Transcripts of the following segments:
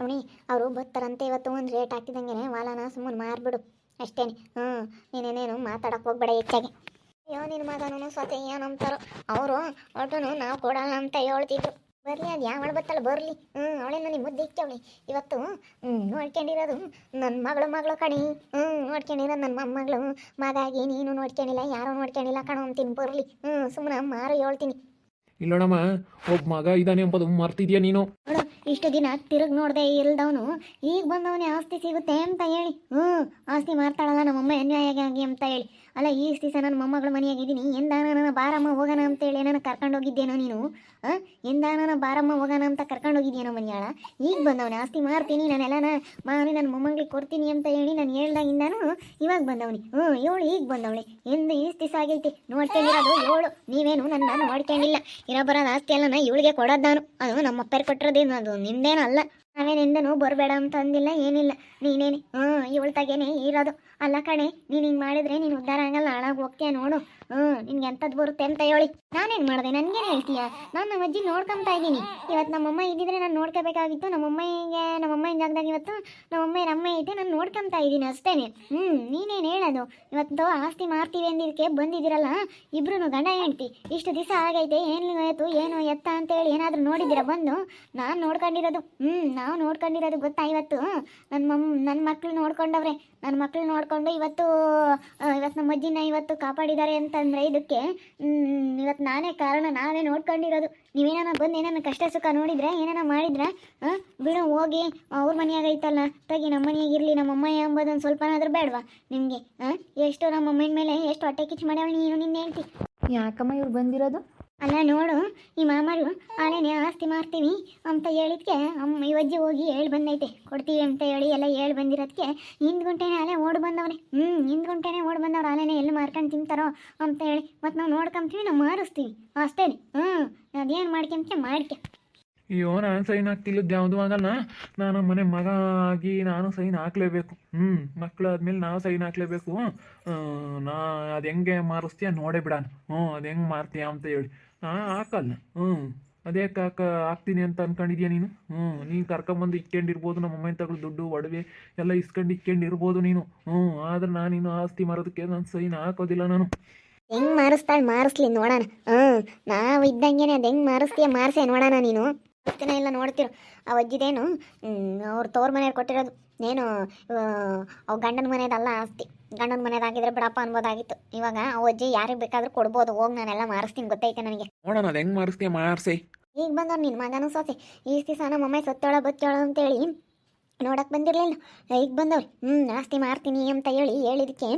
ಅವನಿ ಅವರು ಬರ್ತಾರಂತೆ ಇವತ್ತು ಒಂದು ರೇಟ್ ಹಾಕಿದಂಗೆ ವಾಲನ ಸುಮ್ಮನೆ ಮಾರ್ಬಿಡು ಅಷ್ಟೇನೆ. ನೀನೇನೇನು ಮಾತಾಡಕ್ಕೆ ಹೋಗ್ಬೇಡ ಹೆಚ್ಚಾಗಿ. ಅಯ್ಯೋ ನಿನ್ನ ಮಗನೂ ಸ್ವತಃ ಏನಂತಾರೋ ಅವರು ಒಟ್ಟನು ನಾವು ಕೊಡಲ್ಲ ಅಂತ ಹೇಳ್ತಿದ್ರು. ಬರಲಿ ಅದು ಯಾವಳು ಬತ್ತಲ್ಲ ಬರಲಿ. ಅವಳೇ ನನಗೆ ಮುದ್ದೆ ಇಕ್ಕವಳಿ ಇವತ್ತು. ನೋಡ್ಕೊಂಡಿರೋದು ನನ್ನ ಮಗಳು ಕಣಿ. ನೋಡ್ಕೊಂಡಿರೋದು ನನ್ನ ಮೊಮ್ಮಗಳು. ಮಗಾಗಿ ನೀನು ನೋಡ್ಕೊಂಡಿಲ್ಲ, ಯಾರೋ ನೋಡ್ಕೊಂಡಿಲ್ಲ ಕಣೋ ಅಂತೀನಿ. ಬರಲಿ ಸುಮ್ಮನೆ ಮಾರು ಹೇಳ್ತೀನಿ. ಇಲ್ಲೋಣಮ್ಮ, ಒಬ್ಬ ಮಗ ಇದ್ದಾನೆ ಎಂಬುದು ಮರ್ತಿದ್ಯಾ ನೀನು? ನೋಡು, ಇಷ್ಟು ದಿನ ತಿರುಗಿ ನೋಡ್ದೆ ಇಲ್ದವನು ಈಗ ಬಂದವನೇ ಆಸ್ತಿ ಸಿಗುತ್ತೆ ಅಂತ ಹೇಳಿ ಆಸ್ತಿ ಮಾರ್ತಾಳಲ್ಲ ನಮ್ಮಮ್ಮ ಅನ್ಯಾಯವಾಗಿ ಅಂತ ಹೇಳಿ. ಅಲ್ಲ ಈ ದಿವಸ ನನ್ನ ಮೊಮ್ಮಗಳು ಮನೆಯಾಗಿದ್ದೀನಿ, ಎಂದಾನ ಬಾರಮ್ಮ ಹೋಗೋಣ ಅಂತೇಳಿ ನಾನು ಕರ್ಕೊಂಡೋಗಿದ್ದೇನೋ ನೀನು? ಎಂದಾನ ಬಾರಮ್ಮ ಹೋಗೋಣ ಅಂತ ಕರ್ಕೊಂಡೋಗಿದ್ದೇನೋ ಮನೆಯಾಳ? ಈಗ ಬಂದವನೇ ಆಸ್ತಿ ಮಾರ್ತೀನಿ ನಾನೆಲ್ಲನ ಮಾರಿ ನನ್ನ ಮೊಮ್ಮಗಳಿಗೆ ಕೊಡ್ತೀನಿ ಅಂತ ಹೇಳಿ ನಾನು ಹೇಳ್ದಾಗಿಂದಾನು ಇವಾಗ ಬಂದವನಿ. ಏಳು ಈಗ ಬಂದವಳೆ. ಎಂದು ಈ ದಿವಸ ಆಗೈತಿ ನೋಡ್ಕೊಂಡಿರೋದು ಏಳು. ನೀವೇನು ನನ್ನ ನೋಡ್ಕೊಂಡಿಲ್ಲ. ಇರೋ ಬರೋದು ಆಸ್ತಿ ಎಲ್ಲ ಇವಳಿಗೆ ಕೊಡೋದು ನಾನು. ಅದು ನಮ್ಮ ಅಪ್ಪರು ಕೊಟ್ಟಿರೋದೇನು, ಅದು ನಿಂದೇನೂ ಅಲ್ಲ. ನಾವೇನೆಂದನು ಬರಬೇಡ ಅಂತ ಅಂದಿಲ್ಲ, ಏನಿಲ್ಲ. ನೀನೇನೆ ಇವಳು ತಗೇನೆ ಇರೋದು. ಅಲ್ಲ ಕಣೆ, ನೀನು ಹಿಂಗೆ ಮಾಡಿದ್ರೆ ನೀನು ಉದ್ಧಾರ ಆಗಲ್ಲ, ಹಾಳಾಗಿ ಹೋಗ್ತೀಯ ನೋಡು. ನಿನ್ಗೆ ಎಂಥದ್ದು ಬರುತ್ತೆ ಅಂತ ಹೇಳಿ ನಾನೇನು ಮಾಡಿದೆ? ನನಗೇನು ಹೇಳ್ತೀಯ? ನಾನು ನಮ್ಮ ಅಜ್ಜಿ ನೋಡ್ಕೊತಾ ಇದ್ದೀನಿ. ಇವತ್ತು ನಮ್ಮಮ್ಮ ಇದ್ದಿದ್ರೆ ನಾನು ನೋಡ್ಕೋಬೇಕಾಗಿತ್ತು. ನಮ್ಮಮ್ಮ ಜಾಗದಾಗ ಇವತ್ತು ನಮ್ಮಮ್ಮ ಅಮ್ಮ ಐತೆ, ನಾನು ನೋಡ್ಕೊತಾ ಇದ್ದೀನಿ ಅಷ್ಟೇ. ನೀನೇನು ಹೇಳೋದು? ಇವತ್ತು ಆಸ್ತಿ ಮಾರ್ತೀವಿ ಅಂದಿದ್ದಕ್ಕೆ ಬಂದಿದ್ದೀರಲ್ಲ ಇಬ್ರು ಗಂಡ ಹೆಂಡ್ತಿ. ಇಷ್ಟು ದಿವಸ ಆಗೈತೆ, ಏನು ಆಯಿತು ಏನು ಎತ್ತ ಅಂತೇಳಿ ಏನಾದರೂ ನೋಡಿದ್ದೀರಾ ಬಂದು? ನಾನು ನೋಡ್ಕೊಂಡಿರೋದು ನಾವು ನೋಡ್ಕೊಂಡಿರೋದು ಗೊತ್ತಾ? ಇವತ್ತು ನನ್ನ ಮಕ್ಕಳು ನೋಡ್ಕೊಂಡವ್ರೆ. ನನ್ನ ಮಕ್ಕಳು ನೋಡ್ಕೊಂಡು ಇವತ್ತು ನಮ್ಮ ಅಜ್ಜಿನ ಇವತ್ತು ಕಾಪಾಡಿದ್ದಾರೆ ಅಂತಂದರೆ ಇದಕ್ಕೆ ಇವತ್ತು ನಾನೇ ಕಾರಣ. ನಾವೇ ನೋಡ್ಕೊಂಡಿರೋದು. ನೀವೇನ ಬಂದು ಏನಾನ ಕಷ್ಟ ಸುಖ ನೋಡಿದ್ರೆ ಏನಾನ ಮಾಡಿದ್ರೆ ಬಿಡು, ಹೋಗಿ ಅವ್ರ ಮನೆಯಾಗೈತಲ್ಲ ತಗಿ, ನಮ್ಮ ಮನೆಯಾಗಿರಲಿ. ನಮ್ಮಮ್ಮ ಎಂಬುದೊಂದು ಸ್ವಲ್ಪನಾದ್ರೂ ಬೇಡವಾ ನಿಮಗೆ? ಎಷ್ಟು ನಮ್ಮಮ್ಮನ ಮೇಲೆ ಎಷ್ಟು ಹೊಟ್ಟೆ ಕಿಚ್ಚು ಮಾಡ್ಯಾವಳಿ ನೀನು ನಿನ್ನ ಹೇಳ್ತಿ. ಯಾಕಮ್ಮ ಇವ್ರು ಬಂದಿರೋದು? ಅಲ್ಲ ನೋಡು, ಈ ಮಾಮರು ಆಲೇನೆ ಆಸ್ತಿ ಮಾರ್ತೀವಿ ಅಂತ ಹೇಳಿದ್ಕೆ ಈ ಅಜ್ಜಿ ಹೋಗಿ ಹೇಳಿ ಬಂದೈತೆ ಕೊಡ್ತೀವಿ ಅಂತ ಹೇಳಿ ಎಲ್ಲ ಹೇಳಿ ಬಂದಿರೋದಕ್ಕೆ ಹಿಂದ್ ಗುಂಟೆನೇ ಅಲ್ಲೇ ಓಡಿ ಬಂದವ್ರೆ. ಹಿಂದ್ ಗುಂಟೆನೇ ಓಡಿ ಬಂದವ್ರು. ಆಲೇನೆ ಎಲ್ಲಿ ಮಾರ್ಕೊಂಡು ತಿಂತಾರೋ ಅಂತ ಹೇಳಿ ಮತ್ತು ನಾವು ನೋಡ್ಕೊಂತೀವಿ, ನಾವು ಮಾರಿಸ್ತೀವಿ ಅಷ್ಟೇ. ಅದೇನು ಮಾಡ್ಕೊಂತ ಮಾಡ್ಕೆ. ಅಯ್ಯೋ, ನಾನು ಸೈನ್ ಹಾಕ್ತಿಲ್ಲದ್ದು ಯಾವುದು ಆಗಲ್ಲ. ನಾನು ಮನೆ ಮಗ ಆಗಿ ನಾನು ಸೈನ್ ಹಾಕ್ಲೇಬೇಕು. ಮಕ್ಕಳಾದ್ಮೇಲೆ ನಾವು ಸೈನ್ ಹಾಕ್ಲೇಬೇಕು. ನಾ ಅದು ಹೆಂಗೆ ಮಾರಿಸ್ತೀಯ ನೋಡೇ ಬಿಡಾನ. ಅದು ಹೆಂಗೆ ಮಾರ್ತೀಯ ಅಂತ ಹೇಳಿ ಹಾಕಲ್ಲ. ಅದೇ ಹಾಕ್ತೀನಿ ಅಂತ ಅನ್ಕೊಂಡಿದ್ಯಾ ನೀನು? ನೀನು ಕರ್ಕೊಂಬಂದು ಇಕ್ಕೊಂಡಿರ್ಬೋದು, ನಮ್ಮ ಅಮ್ಮನ ತಗೊಳ್ಳೋ ದುಡ್ಡು ಒಡವೆ ಎಲ್ಲ ಇಕ್ಕೊಂಡಿರ್ಬೋದು ನೀನು. ಆದ್ರೆ ನಾನಿನ್ನು ಆಸ್ತಿ ಮಾರೋದಕ್ಕೆ ನಾನು ಸೈನ್ ಹಾಕೋದಿಲ್ಲ. ನಾನು ಹೆಂಗೆ ಮಾರಿಸ್ತಾಳೆ ಮಾರಿಸ್ಲಿ ನೋಡೋಣ. ನಾವು ಇದ್ದಂಗೆನೆ ಅದು ಹೆಂಗೆ ಮಾರಿಸ್ತೀಯ ಮಾರಿಸೇ ನೋಡೋಣ. ನೀನು ಅಷ್ಟೇ ಎಲ್ಲ ನೋಡ್ತಿರು. ಆ ಅಜ್ಜಿದೇನು ಅವ್ರ ತವ್ರ ಮನೆಯವ್ರು ಕೊಟ್ಟಿರೋದು ಏನು ಅವು ಗಂಡನ ಮನೆಯದಲ್ಲ ಆಸ್ತಿ. ಗಂಡನ ಮನೆಯದಾಗಿದ್ರೆ ಬಿಡಪ್ಪ ಅನ್ಬೋದಾಗಿತ್ತು. ಇವಾಗ ಅವು ಅಜ್ಜಿ ಯಾರಿಗೆ ಬೇಕಾದ್ರೂ ಕೊಡ್ಬೋದು. ಹೋಗಿ ನಾನೆಲ್ಲ ಮಾರಿಸ್ತೀನಿ, ಗೊತ್ತೈತೆ ನನಗೆ. ನೋಡೋಣ ಅದು ಹೆಂಗೆ ಮಾರಿಸ್ತೀಯ ಮಾರಿಸಿ. ಈಗ ಬಂದವ್ರು ನಿನ್ನ ಮಗನೂ ಸೊಸೆ. ಈ ದಿವಸ ನಮ್ಮಮ್ಮ ಸತ್ತೋಳ ಬತ್ತೋಳ ಅಂತೇಳಿ ನೋಡಕ್ಕೆ ಬಂದಿರಲಿಲ್ಲ. ಈಗ ಬಂದವ್ರು ಆಸ್ತಿ ಮಾರ್ತೀನಿ ಅಂತ ಹೇಳಿದಕ್ಕೆ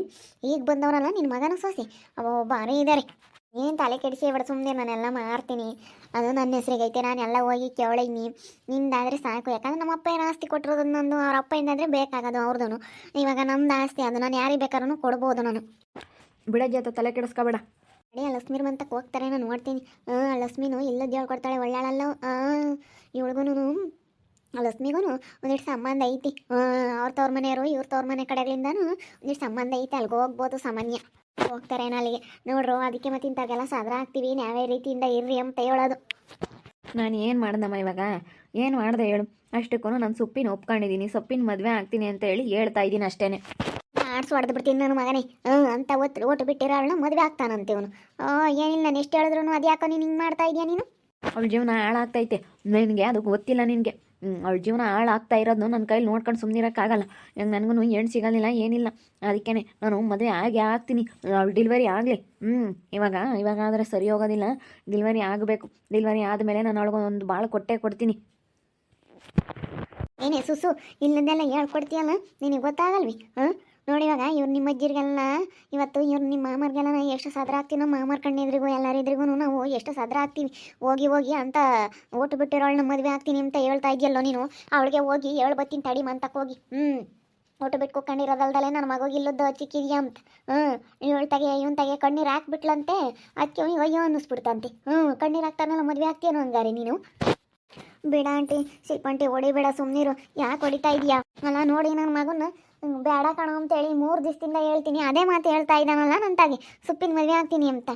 ಈಗ ಬಂದವರಲ್ಲ ನಿನ್ನ ಮಗನೂ ಸೊಸೆ. ಬಾರಿ ಇದ್ದಾರೆ. ಏನು ತಲೆ ಕೆಡಿಸಿ ಬಿಡ ಸುಮ್ಮನೆ. ನಾನೆಲ್ಲ ಮಾರ್ತೀನಿ, ಅದು ನನ್ನ ಹೆಸ್ರಿಗೆ ಐತೆ, ನಾನೆಲ್ಲ ಹೋಗಿ ಕೇಳೀನಿ. ನಿಂದಾದರೆ ಸಾಕು. ಯಾಕಂದ್ರೆ ನಮ್ಮ ಅಪ್ಪ ಏನು ಆಸ್ತಿ ಕೊಟ್ಟಿರೋದು ನಂದು, ಅವ್ರ ಅಪ್ಪ ಇಂದಾದರೆ ಬೇಕಾಗೋದು ಅವ್ರದ್ದು. ಇವಾಗ ನಮ್ದು ಆಸ್ತಿ ಅದು ನಾನು ಯಾರಿಗೆ ಬೇಕಾದ್ರೂ ಕೊಡ್ಬೋದು. ನಾನು ಬಿಡಜ್ಜಿ ಆತ ತಲೆ ಕೆಡಿಸ್ಕೊಬೇಡ. ಅಡಿ ಲಕ್ಷ್ಮೀರ್ ಮಂತಕ್ಕೆ ಹೋಗ್ತಾರೆ, ನಾನು ನೋಡ್ತೀನಿ. ಲಕ್ಷ್ಮೀನು ಇಲ್ಲದ್ದು ಹೇಳ್ಕೊಡ್ತಾಳೆ, ಒಳ್ಳೆಯಳಲ್ಲ ಇವಳಿಗೂ. ಲಕ್ಷ್ಮಿಗೂ ಒಂದಿಷ್ಟು ಸಂಬಂಧ ಐತಿ. ಅವ್ರ ತವ್ರ ಮನೆಯವರು ಇವ್ರ ತವ್ರ ಮನೆ ಕಡೆಗಳಿಂದನೂ ಒಂದಿಷ್ಟು ಸಂಬಂಧ ಐತಿ. ಅಲ್ಲಿಗೆ ಹೋಗ್ಬೋದು, ಸಾಮಾನ್ಯ ಹೋಗ್ತಾರೇನೋ ಅಲ್ಲಿಗೆ. ನೋಡ್ರು ಅದಕ್ಕೆ ಮತ್ತೆ ಇಂಥವೆಲ್ಲ ಸಾದ್ರ ಆಗ್ತೀವಿ, ನ್ಯಾಯ ರೀತಿಯಿಂದ ಇರ್ರಿ ಅಂತ ಹೇಳೋದು. ನಾನು ಏನು ಮಾಡ್ದಮ್ಮ ಇವಾಗ? ಏನು ಮಾಡ್ದೆ ಹೇಳು? ಅಷ್ಟಕ್ಕೂ ನಾನು ಸೊಪ್ಪಿನ ಒಪ್ಕೊಂಡಿದ್ದೀನಿ, ಸೊಪ್ಪಿನ ಮದುವೆ ಆಗ್ತೀನಿ ಅಂತ ಹೇಳಿ ಹೇಳ್ತಾ ಇದ್ದೀನಿ ಅಷ್ಟೇ. ಆಡ್ಸಿ ಹೊಡೆದು ಬಿಡ್ತೀನಿ ನನ್ನ ಮಗನೇ. ಅಂತ ಒಟ್ಟು ಬಿಟ್ಟಿರೋ ಅವಳನ್ನ ಮದುವೆ ಆಗ್ತಾನಂತೀವನು. ಏನಿಲ್ಲ, ನಾನು ಎಷ್ಟು ಹೇಳಿದ್ರು ಅದು ಯಾಕೋ ನೀನು ಹಿಂಗೆ ಮಾಡ್ತಾ ಇದೆಯಾ ನೀನು? ಅವಳ ಜೀವನ ಹಾಳಾಗ್ತೈತೆ ನಿನಗೆ, ಅದು ಗೊತ್ತಿಲ್ಲ ನಿನಗೆ. ಅವಳ ಜೀವನ ಹಾಳಾಗ್ತಾ ಇರೋದು ನನ್ನ ಕೈಲಿ ನೋಡ್ಕೊಂಡು ಸುಮ್ಮನಿರೋಕ್ಕಾಗಲ್ಲ. ಹೆಂಗೆ ನನಗೂ ಹೆಣ್ಣು ಸಿಗೋದಿಲ್ಲ ಏನಿಲ್ಲ. ಅದಕ್ಕೇ ನಾನು ಮದುವೆ ಆಗ್ತೀನಿ. ಅವಳು ಡೆಲಿವರಿ ಆಗಲಿ. ಇವಾಗಾದರೆ ಸರಿ ಹೋಗೋದಿಲ್ಲ. ಡೆಲಿವರಿ ಆಗಬೇಕು. ಡೆಲಿವರಿ ಆದಮೇಲೆ ನಾನು ಅವಳಿಗೊಂದು ಭಾಳ ಕೊಡ್ತೀನಿ. ಏನೇ ಸುಸು ಇಲ್ಲದೆಲ್ಲ ಹೇಳ್ಕೊಡ್ತೀಯಲ್ಲ, ನಿನಗೆ ಗೊತ್ತಾಗಲ್ವಿ? ನೋಡಿ ಇವಾಗ ಇವ್ರು ನಿಮ್ಮ ಅಜ್ಜಿರಿಗೆಲ್ಲ ಇವತ್ತು ಇವ್ರು ನಿಮ್ಮ ಮಾಮರಿಗೆಲ್ಲ ಎಷ್ಟು ಸದ್ರ ಆಗ್ತೀವಿ. ನಮ್ಮ ಮಾಮರ ಕಣ್ಣಿದ್ರಿಗೂ ಎಲ್ಲರಿದ್ರಿಗೂ ನಾವು ಎಷ್ಟು ಸದ್ರ ಆಗ್ತೀವಿ. ಹೋಗಿ ಅಂತ ಓಟು ಬಿಟ್ಟಿರೋಳನ್ನ ಮದುವೆ ಆಗ್ತೀನಿ ಅಂತ ಹೇಳ್ತಾ ಇದೆಯಲ್ಲೋ ನೀನು. ಅವಳಿಗೆ ಹೋಗಿ ಹೇಳಿ ಬರ್ತೀನಿ ತಡಿ ಮಂತಕ್ಕೆ ಹೋಗಿ. ಓಟು ಬಿಟ್ಕೊಂಡಿರೋದಲ್ದಲ್ಲೇ ನನ್ನ ಮಗೋಗಿ ಇಲ್ಲದ್ದು ಚಿಕ್ಕಿದ್ಯಾ ಅಂತ ಇವಳು ತಗೆ ಕಣ್ಣೀರು ಹಾಕ್ಬಿಟ್ಲಂತೆ. ಅದಕ್ಕೆ ಅಯ್ಯೋ ಅನ್ನಿಸ್ಬಿಡ್ತಂತೆ. ಕಣ್ಣೀರು ಹಾಕ್ತಾನಲ್ಲ ಮದುವೆ ಆಗ್ತೀಯೋ ಹಂಗಾರೆ ನೀನು? ಬೇಡ ಆಂಟಿ, ಶಿಲ್ಪಂಟಿ ಹೊಡಿಬೇಡ, ಸುಮ್ಮನಿರು. ಯಾಕೆ ಹೊಡಿತಾ ಇದೀಯಾ? ಅಲ್ಲ ನೋಡಿ ನನ್ನ ಮಗನ ಬೇಡ ಕಣೋ ಅಂತೇಳಿ 3 ದಿವಸದಿಂದ ಹೇಳ್ತೀನಿ, ಅದೇ ಮಾತು ಹೇಳ್ತಾ ಇದ್ದಾನಲ್ಲ ನನ್ನ ತಾಗಿ ಸುಪ್ಪಿನ ಮದುವೆ ಆಗ್ತೀನಿ ಅಂತ.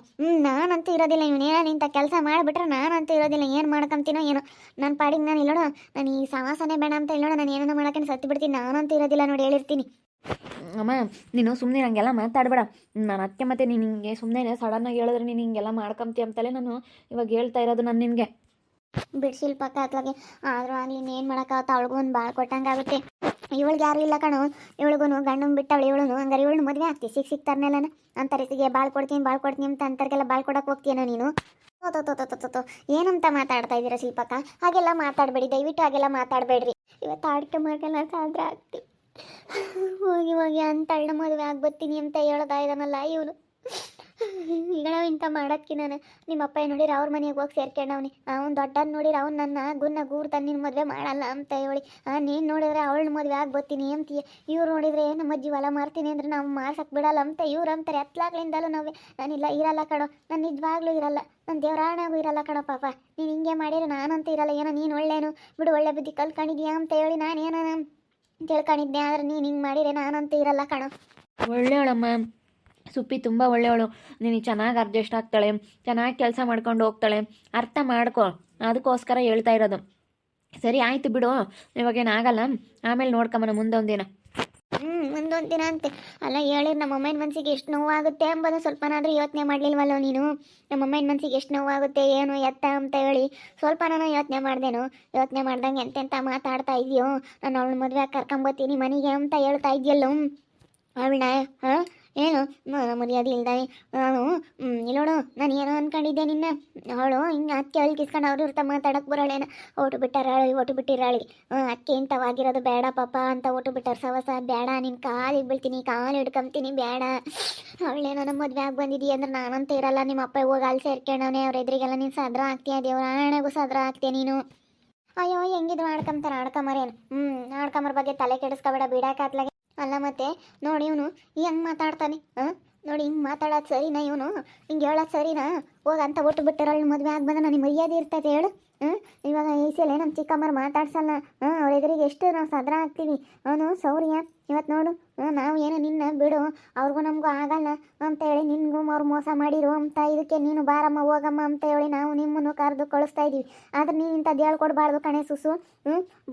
ನಾನಂತೂ ಇರೋದಿಲ್ಲ, ಇವನೇನ ನಿಂತ ಕೆಲಸ ಮಾಡಿಬಿಟ್ರೆ ನಾನಂತೂ ಇರೋದಿಲ್ಲ. ಏನು ಮಾಡ್ಕೊಂತೀನೋ ಏನೋ, ನನ್ನ ಪಾಡಿಗೆ ನಾನು ಇಲ್ಲೋಣ, ನಾನು ಈ ಸವಾಸನೆ ಬೇಡ ಅಂತ ಇಲ್ಲೋಣ, ನಾನು ಏನಾರ ಮಾಡೋಕೆ ಸತ್ತು ಬಿಡ್ತೀನಿ, ನಾನಂತೂ ಇರೋದಿಲ್ಲ ನೋಡಿ ಹೇಳಿರ್ತೀನಿ. ಅಮ್ಮ ನೀನು ಸುಮ್ಮನೆ ಹಂಗೆಲ್ಲ ಮಾತಾಡಬೇಡ. ನಾನು ಅದಕ್ಕೆ ಮತ್ತೆ ನೀನು ಹಿಂಗೆ ಸುಮ್ಮನೆ ಸಡನ್ನಾಗಿ ಹೇಳಿದ್ರೆ ನೀನು ಹಿಂಗೆಲ್ಲ ಮಾಡ್ಕೊಂತಿ ಅಂತಲೇ ನಾನು ಇವಾಗ ಹೇಳ್ತಾ ಇರೋದು ನಾನು ನಿನಗೆ. ಬಿಡ್ಸಿಲ್ ಪಕ್ಕ ಅತ್ಲಾಗೆ ಆದರೂ ಆಗಲಿ ಇನ್ನೇನು ಮಾಡೋಕ್ಕಾಗತ್ತ, ಅವಳಿಗೂ ಒಂದು ಭಾಳ ಕೊಟ್ಟಂಗಾಗುತ್ತೆ. ಇವಳಿಗೆ ಯಾರು ಇಲ್ಲ ಕಣೋ, ಇವಳಿಗೂ ಗಂಡನ ಬಿಟ್ಟವಳು ಇವಳು, ಹಂಗಾರೆ ಇವಳು ಮದುವೆ ಆಗ್ತಿ ಸಿಗ್ತಾರನೆಲ್ಲನ ಅಂತಾರಿಸಿಗೆ ಭಾಳ ಕೊಡ್ತೀನಿ ಅಂತ ಅಂತರ್ಗೆಲ್ಲ ಭಾಳ ಕೊಡಕ್ಕೆ ಹೋಗ್ತೀಯನ ನೀನು. ತೋ ಏನಂತ ಮಾತಾಡ್ತಾ ಇದ್ದೀರಾ ಶಿಲ್ಪಕ್ಕ? ಹಾಗೆಲ್ಲ ಮಾತಾಡಬೇಡಿ ದಯವಿಟ್ಟು, ಹಾಗೆಲ್ಲ ಮಾತಾಡಬೇಡ್ರಿ. ಇವತ್ತು ಆಡ್ಕೆ ಮಾಡ್ಕೆಲ್ಲ ಸಾದ್ರ ಆಗ್ತಿ ಹೋಗಿ ಅಂತಳ್ಳ ಮದುವೆ ಆಗ್ಬತ್ತೀನಿ ಅಂತ ಹೇಳ್ತಾ ಇದ್ದಾನಲ್ಲ ಇವನು. ಈಗ ಇಂಥ ಮಾಡೋಕ್ಕೆ ನಾನು ನಿಮ್ಮಪ್ಪ ನೋಡಿರಿ ಅವ್ರ ಮನೆಗೆ ಹೋಗಿ ಸೇರ್ಕೊಂಡವ್ನಿ. ಅವ್ನು ದೊಡ್ಡನ್ ನೋಡಿರಿ ಅವ್ನು ನನ್ನ ಗುನ್ನ ಗೂರ್ ನಿನ್ನ ಮದುವೆ ಮಾಡಲ್ಲ ಅಂತ ಹೇಳಿ, ನೀನು ನೋಡಿದ್ರೆ ಅವಳನ್ನ ಮದುವೆ ಆಗ್ಬತ್ತೀನಿ ಅಂತೀಯ. ಇವ್ರು ನೋಡಿದ್ರೆ ನಮ್ಮ ಅಜ್ಜಿ ಹೊಲ ಮಾರ್ತೀನಿ ಅಂದ್ರೆ ನಾವು ಮಾರ್ಸಕ್ಕೆ ಬಿಡಲ್ಲ ಅಂತ ಇವ್ರು ಅಂತಾರೆ. ಎತ್ಲಾಗ್ಲಿಂದಲೂ ನಾವೇ ನಾನಿಲ್ಲ ಇರಲ್ಲ ಕಣೋ, ನಾನು ನಿಜವಾಗ್ಲೂ ಇರಲ್ಲ, ನನ್ನ ದೇವರಾಣಗೂ ಇರಲ್ಲ ಕಣೋ ಪಾಪ. ನೀನು ಹಿಂಗೆ ಮಾಡಿದ್ರೆ ನಾನಂತೂ ಇರಲ್ಲ. ಏನೋ ನೀನು ಒಳ್ಳೇನು ಬಿಡು, ಒಳ್ಳೆ ಬುದ್ಧಿ ಕಲ್ತ್ಕೊಂಡಿದ್ಯಾ ಅಂತ ಹೇಳಿ ನಾನು ಏನೋ ತಿಳ್ಕೊಂಡಿದ್ದೆ, ಆದರೆ ನೀನು ಹಿಂಗೆ ಮಾಡಿದ್ರೆ ನಾನಂತೂ ಇರಲ್ಲ ಕಣೋ. ಒಳ್ಳೆಯವಳಮ್ಮ ಸುಪ್ಪಿ, ತುಂಬ ಒಳ್ಳೆಯವಳು. ನೀನು ಚೆನ್ನಾಗಿ ಅಡ್ಜಸ್ಟ್ ಆಗ್ತಾಳೆ, ಚೆನ್ನಾಗಿ ಕೆಲಸ ಮಾಡ್ಕೊಂಡು ಹೋಗ್ತಾಳೆ, ಅರ್ಥ ಮಾಡ್ಕೊ. ಅದಕ್ಕೋಸ್ಕರ ಹೇಳ್ತಾ ಇರೋದು. ಸರಿ ಆಯಿತು ಬಿಡು, ಇವಾಗೇನಾಗಲ್ಲ, ಆಮೇಲೆ ನೋಡ್ಕೊಂಬನ ಮುಂದೊಂದು ದಿನ. ಮುಂದೊಂದು ದಿನ ಅಂತೆ ಅಲ್ಲ ಹೇಳಿರಿ. ನಮ್ಮ ಅಮ್ಮನ ಮನಸ್ಸಿಗೆ ಎಷ್ಟು ನೋವಾಗುತ್ತೆ ಎಂಬುದು ಸ್ವಲ್ಪನಾದರೂ ಯೋಚನೆ ಮಾಡಲಿಲ್ವಲ್ಲೋ ನೀನು? ನಮ್ಮ ಅಮ್ಮನ ಮನಸ್ಸಿಗೆ ಎಷ್ಟು ನೋವಾಗುತ್ತೆ ಏನು ಎತ್ತ ಅಂತ ಹೇಳಿ ಸ್ವಲ್ಪ ನಾನು ಯೋಚನೆ ಮಾಡ್ದೇನು? ಯೋಚನೆ ಮಾಡ್ದಂಗೆ ಎಂತೆಂತ ಮಾತಾಡ್ತಾ ಇದೆಯೋ. ನಾನು ಅವಳ ಮದುವೆ ಕರ್ಕೊಂಬತ್ತೀನಿ ಮನೆಗೆ ಅಂತ ಹೇಳ್ತಾ ಇದೆಯಲ್ಲೋ ಅವಳನ್ನ. ಹಾಂ ಏನು ಮರ್ಯಾದೆ ಇಲ್ದಾನೆ ನಾನು ಇಲ್ಲೋಡು, ನಾನು ಏನೋ ಅಂದ್ಕೊಂಡಿದ್ದೆ ನಿನ್ನ. ಅವಳು ಹಿಂಗೆ ಅಕ್ಕೆ ಅಲ್ಲಿ ಕಿಸ್ಕೊಂಡು ಅವ್ರ ಇರ್ತಾ ಮಾತಾಡಕ್ಕೆ ಬರೋಳೇನ. Vote ಬಿಟ್ಟಾರಾಳಿ vote ಬಿಟ್ಟಿರಾಳಿ. ಅಕ್ಕೆ ಇಂಥವಾಗಿರೋದು ಬೇಡ ಪಾಪ ಅಂತ ಓಟು ಬಿಟ್ಟಾರ. ಸವಸ ಬೇಡ, ನಿನ್ನ ಕಾಲಿಗೆ ಬೀಳ್ತೀನಿ, ಕಾಲು ಹಿಡ್ಕೊಂತೀನಿ, ಬೇಡ. ಅವಳೇನೋ ನಮ್ಮ ಮದುವೆ ಆಗಿ ಬಂದಿದ್ದೀಯ ಅಂದ್ರೆ ನಾನಂತ ಇರಲ್ಲ. ನಿಮ್ಮ ಅಪ್ಪ ಹೋಗಿ ಅಲ್ಲಿ ಸೇರ್ಕೊಂಡವನೇ, ಅವ್ರ ಎದುರಿಗೆಲ್ಲ ನೀನು ಸದ್ರ ಆಗ್ತೀಯ, ದೇವ್ರ ಆಣೆಗೂ ಸದ್ರ ಆಗ್ತೀಯ ನೀನು. ಅಯ್ಯೋ ಹೆಂಗಿದ್ರು ಆಡ್ಕೊಂತಾರೆ, ಆಡ್ಕೊಂಬರೇನು. ಆಡ್ಕೊಂಬರ ಬಗ್ಗೆ ತಲೆ ಕೆಡಿಸ್ಕೊಬೇಡ ಬಿಡಾಕತ್ಲಾಗೆ. ಅಲ್ಲ ಮತ್ತೆ ನೋಡಿ ಇವನು ಹೆಂಗೆ ಮಾತಾಡ್ತಾನೆ. ನೋಡಿ ಹಿಂಗೆ ಮಾತಾಡೋದು ಸರಿನಾ? ಇವನು ಹಿಂಗೆ ಹೇಳೋದು ಸರಿನಾ? ಹೋಗಂತ ಒಟ್ಟು ಬಿಟ್ಟಿರೋಳು ಮದುವೆ ಆಗ್ಬಂದ ನನಗೆ ಮರ್ಯಾದೆ ಇರ್ತೈತೆ ಹೇಳು. ಇವಾಗ ಈ ಸಲ ನಮ್ಮ ಚಿಕ್ಕಮ್ಮರು ಮಾತಾಡ್ಸಲ್ಲ. ಅವ್ರ ಎದುರಿಗೆ ಎಷ್ಟು ನಾವು ಸದ್ರ ಆಗ್ತೀವಿ. ಅವನು ಸೌರ್ಯ ಇವತ್ತು ನೋಡು, ನಾವು ಏನೋ ನಿನ್ನ ಬಿಡು, ಅವ್ರಿಗೂ ನಮಗೂ ಆಗಲ್ಲ ಅಂತ ಹೇಳಿ ನಿನಗೂ ಅವ್ರು ಮೋಸ ಮಾಡಿರು ಅಂತ ಇದಕ್ಕೆ ನೀನು ಬಾರಮ್ಮ ಹೋಗಮ್ಮ ಅಂತ ಹೇಳಿ ನಾವು ನಿಮ್ಮನ್ನು ಕರೆದು ಕಳಿಸ್ತಾ ಇದ್ದೀವಿ. ಆದ್ರೆ ನೀನು ಇಂಥದ್ದು ಹೇಳ್ಕೊಡ್ಬಾರ್ದು ಕಣೆ ಸುಸು.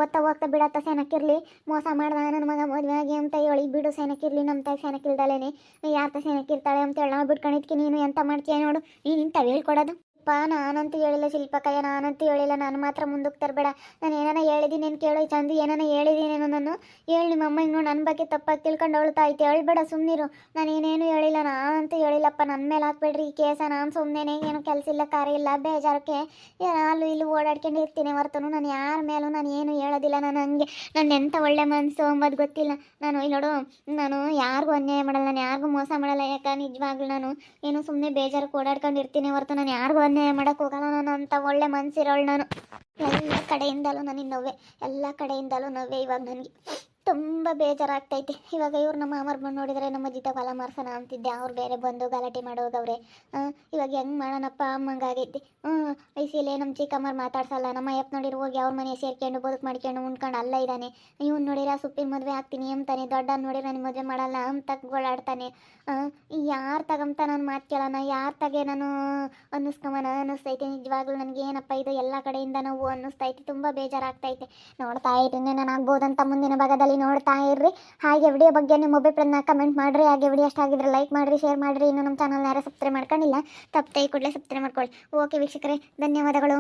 ಬತ್ತ ಹೋಗ್ತಾ ಬಿಡತ್ತ ಸೆನಕ್ಕಿರಲಿ, ಮೋಸ ಮಾಡ್ದ ನನ್ನ ಮಗ ಮದುವೆ ಆಗಿ ಅಂತ ಹೇಳಿ ಬಿಡು ಸೆನಕ್ಕಿರಲಿ. ನಮ್ಮ ತಾಯಿ ಸೆನಕ್ಕಿಲ್ದಲೇನೆ ಯಾರ ಸೆನಕ್ಕಿರ್ತಾಳೆ ಅಂತೇಳಿ ನಾವು ಬಿಟ್ಕೊಂಡಿದ್ಕೆ ನೀನು ಎಂತ ಮಾಡ್ತೀಯ ನೋಡು. ನೀನು ಇಂಥವು ಹೇಳ್ಕೊಡೋದು ನಾನಂತೂ ಹೇಳಿಲ್ಲ ಶಿಲ್ಪಕ್ಕಯ್ಯ, ನಾನಂತೂ ಹೇಳಿಲ್ಲ. ನಾನು ಮಾತ್ರ ಮುಂದಕ್ಕೆ ತರಬೇಡ. ನಾನು ಏನಾನ ಹೇಳಿದ್ದೀನಿ ಏನು ಕೇಳೋ ಚಂದು, ಏನಾನ ಹೇಳಿದ್ದೀನೇನೋ ನಾನು ಹೇಳಿ. ನಿಮ್ಮ ಅಮ್ಮ ಹಿಂಗೆ ನನ್ನ ಬಗ್ಗೆ ತಪ್ಪಾಗಿ ತಿಳ್ಕೊಂಡು ಅಳ್ತಾ ಐತೆ, ಹೇಳ್ಬೇಡ ಸುಮ್ಮನಿರು. ನಾನು ಏನೇನು ಹೇಳಿಲ್ಲ, ನಾನಂತೂ ಹೇಳಿಲ್ಲಪ್ಪ. ನನ್ನ ಮೇಲೆ ಹಾಕ್ಬೇಡ್ರಿ ಈ ಕೇಸ. ನಾನು ಸುಮ್ಮನೆ ಏನು ಕೆಲಸ ಇಲ್ಲ ಕಾರ್ಯ ಇಲ್ಲ ಬೇಜಾರಕ್ಕೆ ಅಲ್ಲೂ ಇಲ್ಲಿ ಓಡಾಡ್ಕೊಂಡು ಇರ್ತೀನಿ ಹೊರತು ನಾನು ಯಾರ ಮೇಲೂ ನಾನು ಏನು ಹೇಳೋದಿಲ್ಲ. ನಾನು ಹಂಗೆ ನನ್ನ ಎಂಥ ಒಳ್ಳೆ ಮನಸ್ಸು ಅಂಬೋದು ಗೊತ್ತಿಲ್ಲ. ನಾನು ಇಲ್ಲಿ ನೋಡು, ನಾನು ಯಾರಿಗೂ ಅನ್ಯಾಯ ಮಾಡಲ್ಲ, ನಾನು ಯಾರಿಗೂ ಮೋಸ ಮಾಡಲ್ಲ. ಯಾಕೆ ನಿಜವಾಗ್ಲೂ ನಾನು ಏನು ಸುಮ್ಮನೆ ಬೇಜಾರಕ್ಕೆ ಓಡಾಡ್ಕೊಂಡು ಇರ್ತೀನಿ ಹೊರತು ನಾನು ಯಾರಿಗೂ ಅನ್ಯಾಯ ಮಾಡಕ್ಕೆ ಹೋಗಲ್ಲ. ನಾನು ಅಂತ ಒಳ್ಳೆ ಮನಸ್ಸಿರೋಳು ನಾನು. ಎಲ್ಲ ಕಡೆಯಿಂದಲೂ ನನಗೆ ನೋವೇ, ಎಲ್ಲ ಕಡೆಯಿಂದಲೂ ನೋವೇ. ಇವಾಗ ನನಗೆ ತುಂಬ ಬೇಜಾರಾಗ್ತೈತೆ. ಇವಾಗ ಇವ್ರು ನಮ್ಮ ಮಾಮರ್ ಬಂದು ನೋಡಿದರೆ ನಮ್ಮ ಅಜ್ಜಿತ ಹೊಲ ಮಾರ್ಸೋಣ ಅಂತಿದ್ದೆ, ಅವ್ರು ಬೇರೆ ಬಂದು ಗಲಾಟೆ ಮಾಡೋಗವ್ರೆ. ಇವಾಗ ಹೆಂಗೆ ಮಾಡೋಣಪ್ಪ ಅಮ್ಮಂಗಾಗೈತಿ. ಐಸಿಲೇ ನಮ್ಮ ಚಿಕ್ಕಮ್ಮರು ಮಾತಾಡ್ಸಲ್ಲ. ನಮ್ಮ ಅಯ್ಯಪ್ಪ ನೋಡಿರು ಹೋಗಿ ಅವ್ರ ಮನೆ ಸೇರ್ಕೊಂಡು ಬದುಕು ಮಾಡ್ಕೊಂಡು ಉಣ್ಕೊಂಡು ಅಲ್ಲ ಇದ್ದಾನೆ. ಇವ್ನು ನೋಡಿರ ಸುಪ್ಪಿನ ಮದುವೆ ಆಗ್ತೀನಿ ಅಂತಾನೆ, ದೊಡ್ಡ ನೋಡಿರ ನನಗೆ ಮದುವೆ ಮಾಡಲ್ಲ ಅಂತ ಗೋಳಾಡ್ತಾನೆ. ಯಾರು ತಗಂತ ನಾನು ಮಾತು ಕೇಳೋಣ, ಯಾರು ತಗೆ ನಾನು ಅನ್ನಿಸ್ಕೊಂಬನ ಅನ್ನಿಸ್ತೈತೆ. ನಿಜವಾಗ್ಲೂ ನನಗೆ ಏನಪ್ಪ ಇದು ಎಲ್ಲ ಕಡೆಯಿಂದ ನೋವು ಅನ್ನಿಸ್ತೈತೆ, ತುಂಬ ಬೇಜಾರಾಗ್ತೈತೆ. ನೋಡ್ತಾ ಇದ್ದೀನಿ ನಾನು ಆಗ್ಬೋದಂತ ಮುಂದಿನ ಭಾಗದಲ್ಲಿ ನೋಡ್ತಾ ಇರ್ರಿ. ಹಾಗೆ ವಿಡಿಯೋ ಬಗ್ಗೆ ನಿಮ್ಮ ಅಭಿಪ್ರಾಯನ ಕಮೆಂಟ್ ಮಾಡಿರಿ. ಹಾಗೆ ವಿಡಿಯೋ ಇಷ್ಟ ಆಗಿದ್ರೆ ಲೈಕ್ ಮಾಡಿರಿ, ಶೇರ್ ಮಾಡಿರಿ. ಇನ್ನು ನಮ್ಮ ಚಾನಲ್ನ ಯಾರು ಸಬ್ಸ್ಕ್ರೈಬ್ ಮಾಡ್ಕೊಂಡಿಲ್ಲ ತಪ್ಪದೆ ಕೂಡಲೇ ಸಬ್ಸ್ಕ್ರೈಬ್ ಮಾಡ್ಕೊಳ್ಳಿ. ಓಕೆ ವೀಕ್ಷಕರೇ, ಧನ್ಯವಾದಗಳು.